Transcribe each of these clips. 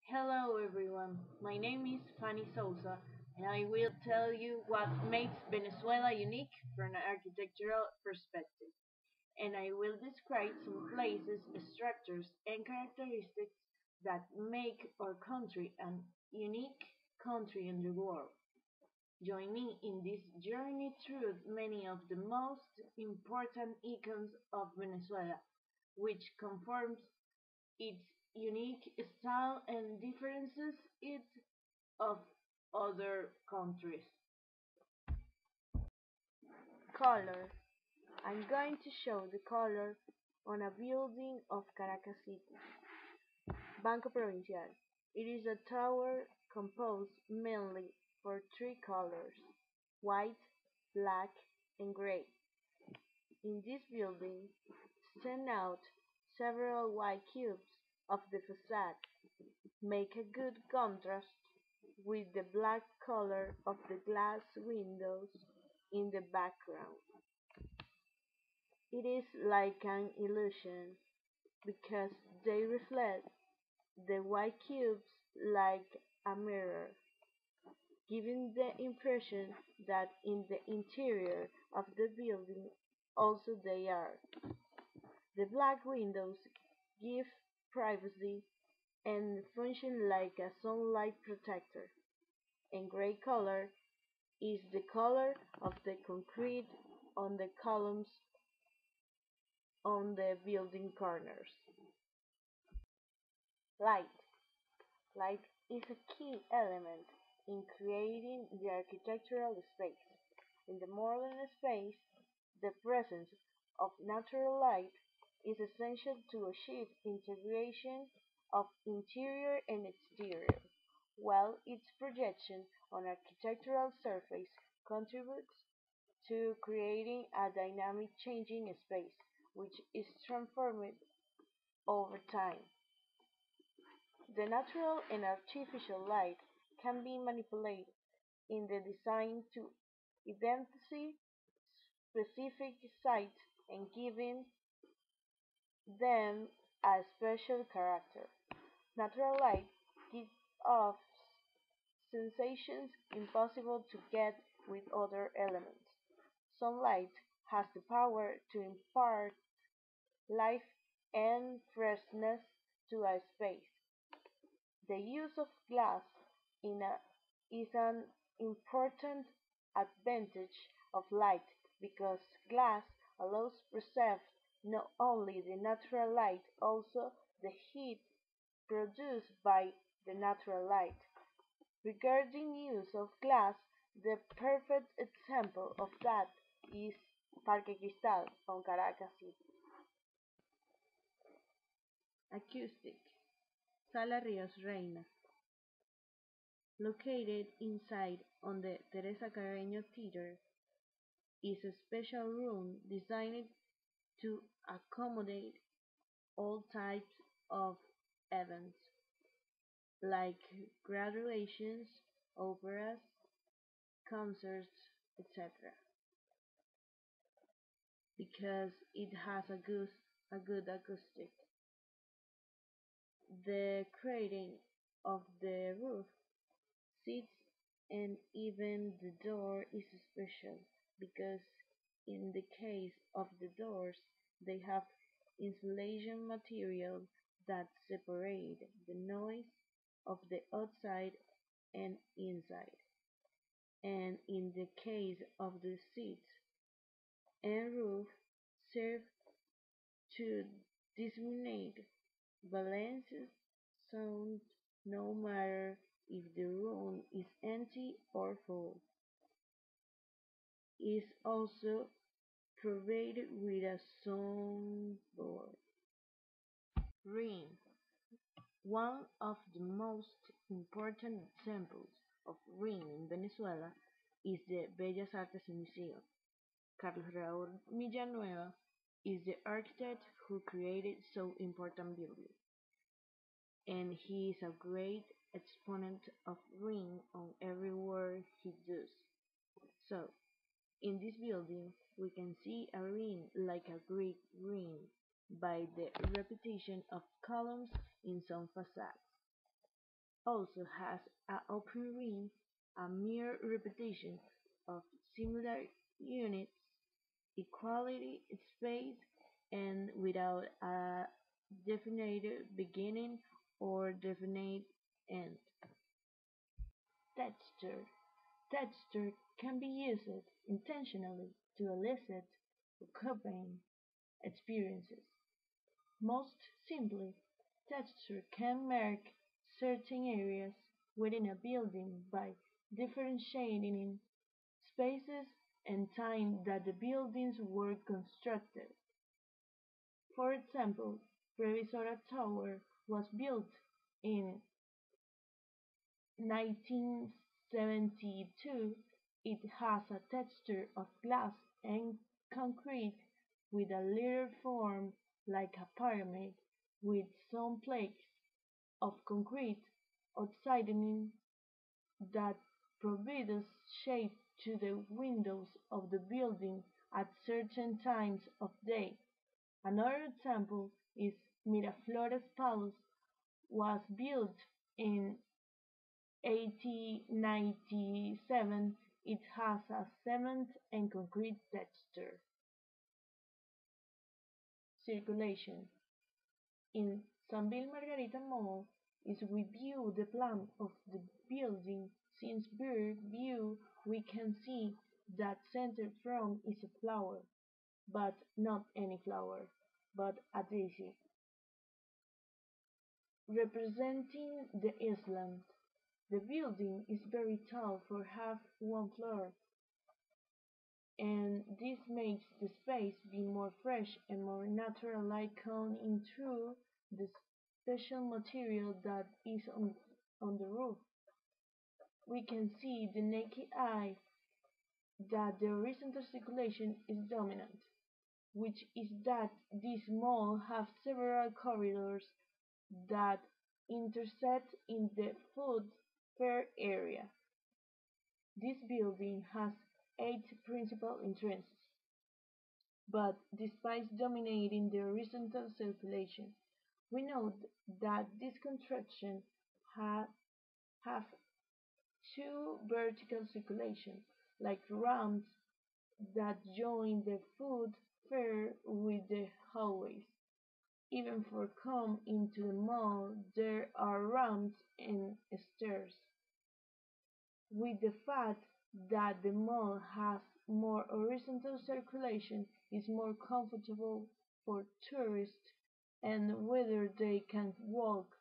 Hello everyone, my name is Fanny Souza and I will tell you what makes Venezuela unique from an architectural perspective. And I will describe some places, structures, and characteristics that make our country a unique country in the world. Join me in this journey through many of the most important icons of Venezuela, which conforms its unique style and differences it of other countries. Color. I'm going to show the color on a building of Caracas City, Banco Provincial. It is a tower composed mainly for three colors, white, black, and gray. In this building stand out several white cubes of the facade, make a good contrast with the black color of the glass windows in the background. It is like an illusion because they reflect the white cubes like a mirror, giving the impression that in the interior of the building also they are. The black windows give privacy and function like a sunlight protector, and gray color is the color of the concrete on the columns on the building corners. Light. Light is a key element in creating the architectural space. In the modern space, the presence of natural light is essential to achieve integration of interior and exterior, while its projection on architectural surface contributes to creating a dynamic changing space which is transformed over time. The natural and artificial light can be manipulated in the design to identify specific sites and giving them a special character. Natural light gives off sensations impossible to get with other elements. Sunlight has the power to impart life and freshness to a space. The use of glass in a, is an important advantage of light because glass allows preserve not only the natural light, also the heat produced by the natural light. Regarding use of glass, the perfect example of that is Parque Cristal on Caracas City. Acoustic. Sala Ríos Reina. Located inside on the Teresa Carreño Theater is a special room designed to accommodate all types of events, like graduations, operas, concerts, etc., because it has a good acoustic. The crating of the roof, seats, and even the door is special because in the case of the doors, they have insulation material that separate the noise of the outside and inside. And in the case of the seats and roof, serve to disseminate balanced sound no matter if the room is empty or full. Is also provided with a soundboard. Ring. One of the most important examples of ring in Venezuela is the Bellas Artes Museum. Carlos Raúl Villanueva is the architect who created so important building, and he is a great exponent of ring on every work he does. So, in this building, we can see a ring like a Greek ring by the repetition of columns in some facades. also has an open ring, a mere repetition of similar units, equality space, and without a definite beginning or definite end. Texture. Texture can be used intentionally to elicit recurring experiences. Most simply, texture can mark certain areas within a building by differentiating spaces and time that the buildings were constructed. For example, Previsora Tower was built in 1972. It has a texture of glass and concrete with a little form like a pyramid, with some plaques of concrete outlining that provides shape to the windows of the building at certain times of day. Another example is Miraflores Palace was built in 1897. It has a cement and concrete texture. Circulation. In Sanville Margarita Mall is we view the plan of the building. Since bird view we can see that center from is a flower, but not any flower, but a daisy, representing the island. The building is very tall for half one floor, and this makes the space be more fresh and more natural light coming in through the special material that is on the roof. We can see the naked eye that the horizontal circulation is dominant, which is that this mall have several corridors that intersect in the food fair area. This building has 8 principal entrances, but despite dominating the horizontal circulation, we note that this construction have 2 vertical circulation, like ramps that join the food fair with the hallways. Even for come into the mall there are ramps and stairs. With the fact that the mall has more horizontal circulation is more comfortable for tourists and whether they can walk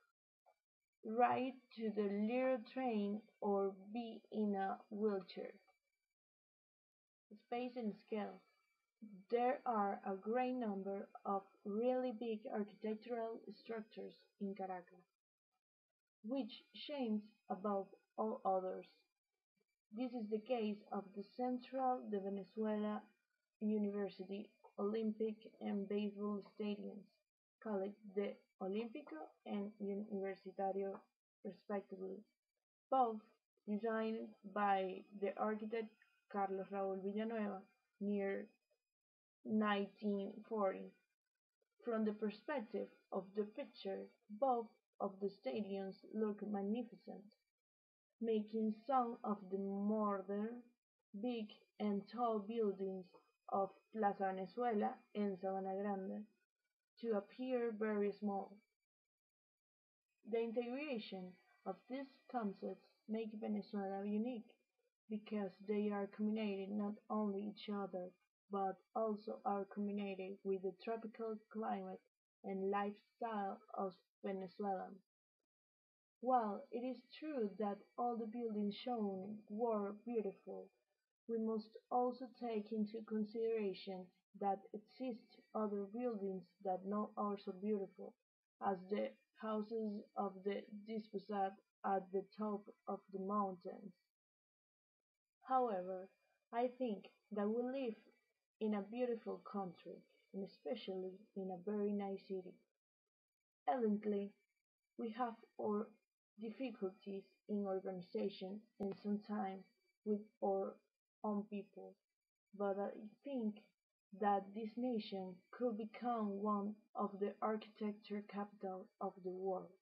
right to the little train or be in a wheelchair. Space and scale. There are a great number of really big architectural structures in Caracas, which shines above all others. This is the case of the Central de Venezuela University Olympic and baseball stadiums, called the Olímpico and Universitario respectively, both designed by the architect Carlos Raúl Villanueva near 1940. From the perspective of the picture, both of the stadiums look magnificent, making some of the modern, big and tall buildings of Plaza Venezuela and Sabana Grande to appear very small. The integration of these concepts make Venezuela unique because they are combined not only each other but also are combined with the tropical climate and lifestyle of Venezuelans. While it is true that all the buildings shown were beautiful, we must also take into consideration that exist other buildings that not are so beautiful, as the houses of the dispossessed at the top of the mountains. However, I think that we live in a beautiful country, and especially in a very nice city. Evidently, we have our difficulties in organization and sometimes with our own people, but I think that this nation could become one of the architecture capital of the world.